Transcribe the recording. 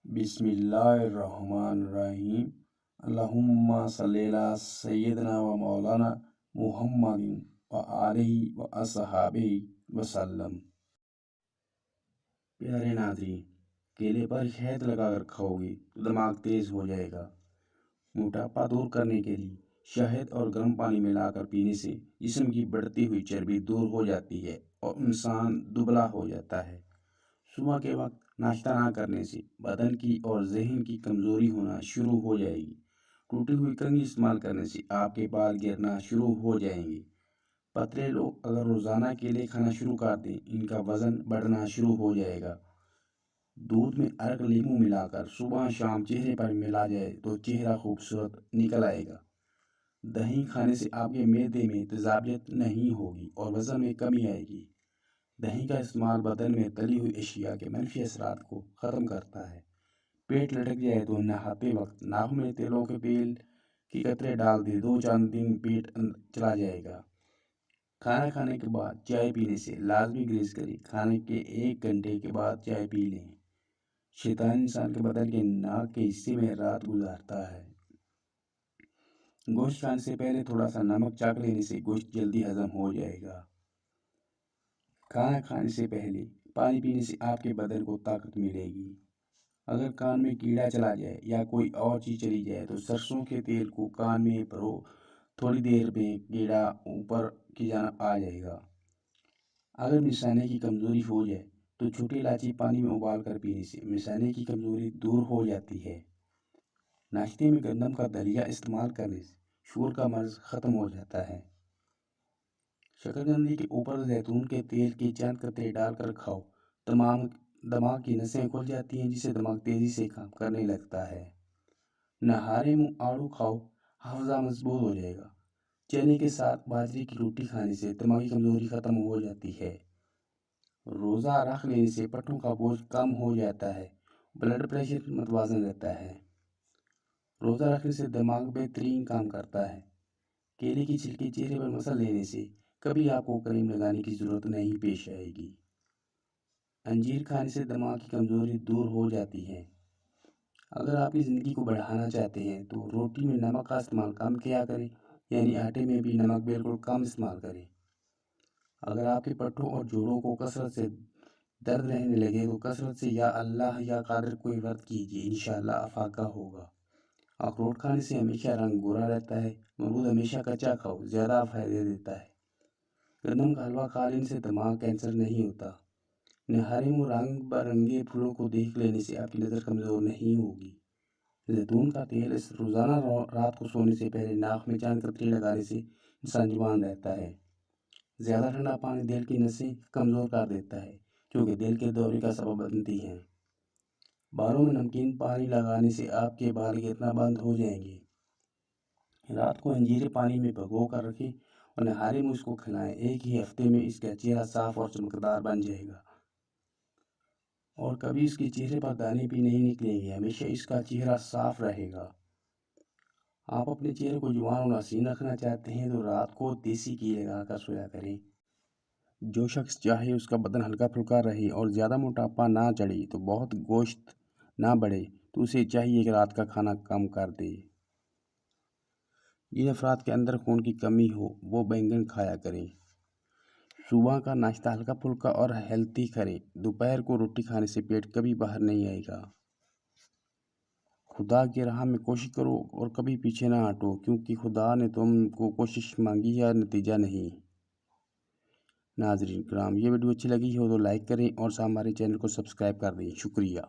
बिस्मिल्लाहिर्रहमानिर्रहीम। अल्लाहुम्मा सल्ली अला सय्यिदना व मौलाना मुहम्मदिन व आलिहि व अस्हाबिहि वसल्लम। प्यारे नाज़रीन, केले पर शहद लगाकर खाओगे तो दिमाग तेज हो जाएगा। मोटापा दूर करने के लिए शहद और गर्म पानी मिलाकर पीने से जिस्म की बढ़ती हुई चर्बी दूर हो जाती है और इंसान दुबला हो जाता है। सुबह के वक्त नाश्ता ना करने से बदन की और जहन की कमजोरी होना शुरू हो जाएगी। टूटी हुई कंघी इस्तेमाल करने से आपके बाल गिरना शुरू हो जाएंगे। पतले लोग अगर रोजाना केले खाना शुरू कर दें, इनका वजन बढ़ना शुरू हो जाएगा। दूध में अदरक नींबू मिलाकर सुबह शाम चेहरे पर मिला जाए तो चेहरा खूबसूरत निकल आएगा। दही खाने से आपके मैदे में तेजाबियत नहीं होगी और वजन में कमी आएगी। दही का इस्तेमाल बदन में तली हुई अशिया के मनफी असरात को ख़त्म करता है। पेट लटक जाए तो नहाते वक्त नाक में तेलों के तेल की कतरे डाल दे, 2-4 दिन पेट चला जाएगा। खाना खाने के बाद चाय पीने से लाजमी ग्रेज करें। खाने के 1 घंटे के बाद चाय पी लें। शैतान इंसान के बदन के नाक के हिस्से में रात गुजारता है। गोश्त खाने से पहले थोड़ा सा नमक चाख लेने से गोश्त जल्दी हजम हो जाएगा। खाना खाने से पहले पानी पीने से आपके बदन को ताकत मिलेगी। अगर कान में कीड़ा चला जाए या कोई और चीज़ चली जाए तो सरसों के तेल को कान में भरो, थोड़ी देर में कीड़ा ऊपर की जानब आ जाएगा। अगर मिसाने की कमज़ोरी हो जाए तो छोटी इलायची पानी में उबाल कर पीने से मिसाने की कमज़ोरी दूर हो जाती है। नाश्ते में गंदम का दलिया इस्तेमाल करने से शुगर का मर्ज ख़त्म हो जाता है। शकरकंदी के ऊपर जैतून के तेल के चंद कतरे डालकर खाओ, दिमाग की नसें खुल जाती हैं जिससे दिमाग तेजी से काम करने लगता है। नहारे मुंह आड़ू खाओ, हाफजा मजबूत हो जाएगा। चने के साथ बाजरे की रोटी खाने से दिमागी कमजोरी खत्म हो जाती है। रोज़ा रख लेने से पट्टों का बोझ कम हो जाता है, ब्लड प्रेशर मतवाजन रहता है। रोज़ा रखने से दिमाग बेहतरीन काम करता है। केले की छिलके चेहरे पर मसल लेने से कभी आपको क्रीम लगाने की ज़रूरत नहीं पेश आएगी। अंजीर खाने से दिमाग की कमज़ोरी दूर हो जाती है। अगर आपकी ज़िंदगी को बढ़ाना चाहते हैं तो रोटी में नमक का इस्तेमाल कम किया करें, यानी आटे में भी नमक बिल्कुल कम इस्तेमाल करें। अगर आपके पट्टों और जोड़ों को कसरत से दर्द रहने लगे तो कसरत से या अल्लाह या कादिर कोई व्रत कीजिए, इंशाअल्लाह अफाका होगा। अखरोट खाने से हमेशा रंग गोरा रहता है। मरूद हमेशा कच्चा खाओ, ज़्यादा फायदे देता है। गंदम का हलवा खा लेने से दिमाग कैंसर नहीं होता। नहारे मुंह रंग बिरंगे फूलों को देख लेने से आपकी नज़र कमज़ोर नहीं होगी। जैतून का तेल इस रोज़ाना रात को सोने से पहले नाक में चंद कतरे लगाने से इंसान जुबान रहता है। ज़्यादा ठंडा पानी दिल की नसें कमज़ोर कर देता है, क्योंकि दिल के दौरे का सबब बनती हैं। बालों में नमकीन पानी लगाने से आपके बाल गिरना बंद हो जाएंगे। रात को अंजीर पानी में भिगो कर रखें और नहारे मुंह इसको खिलाएं। एक ही हफ्ते में इसका चेहरा साफ और चमकदार बन जाएगा और कभी इसके चेहरे पर दाने भी नहीं निकलेंगे। हमेशा इसका चेहरा साफ रहेगा। आप अपने चेहरे को जवान और हसीन रखना चाहते हैं तो रात को देसी घी लगाकर सोया करें। जो शख्स चाहे उसका बदन हल्का फुल्का रहे और ज़्यादा मोटापा ना चढ़े तो बहुत गोश्त ना बढ़े तो उसे चाहिए कि रात का खाना कम कर दे। जिन अफराद के अंदर खून की कमी हो वो बैंगन खाया करें। सुबह का नाश्ता हल्का फुल्का और हेल्दी करें। दोपहर को रोटी खाने से पेट कभी बाहर नहीं आएगा। खुदा की राह में कोशिश करो और कभी पीछे ना हटो, क्योंकि खुदा ने तुमको कोशिश मांगी है, नतीजा नहीं। नाज़रीन किराम, ये वीडियो अच्छी लगी हो तो लाइक करें और हमारे चैनल को सब्सक्राइब कर दें। शुक्रिया।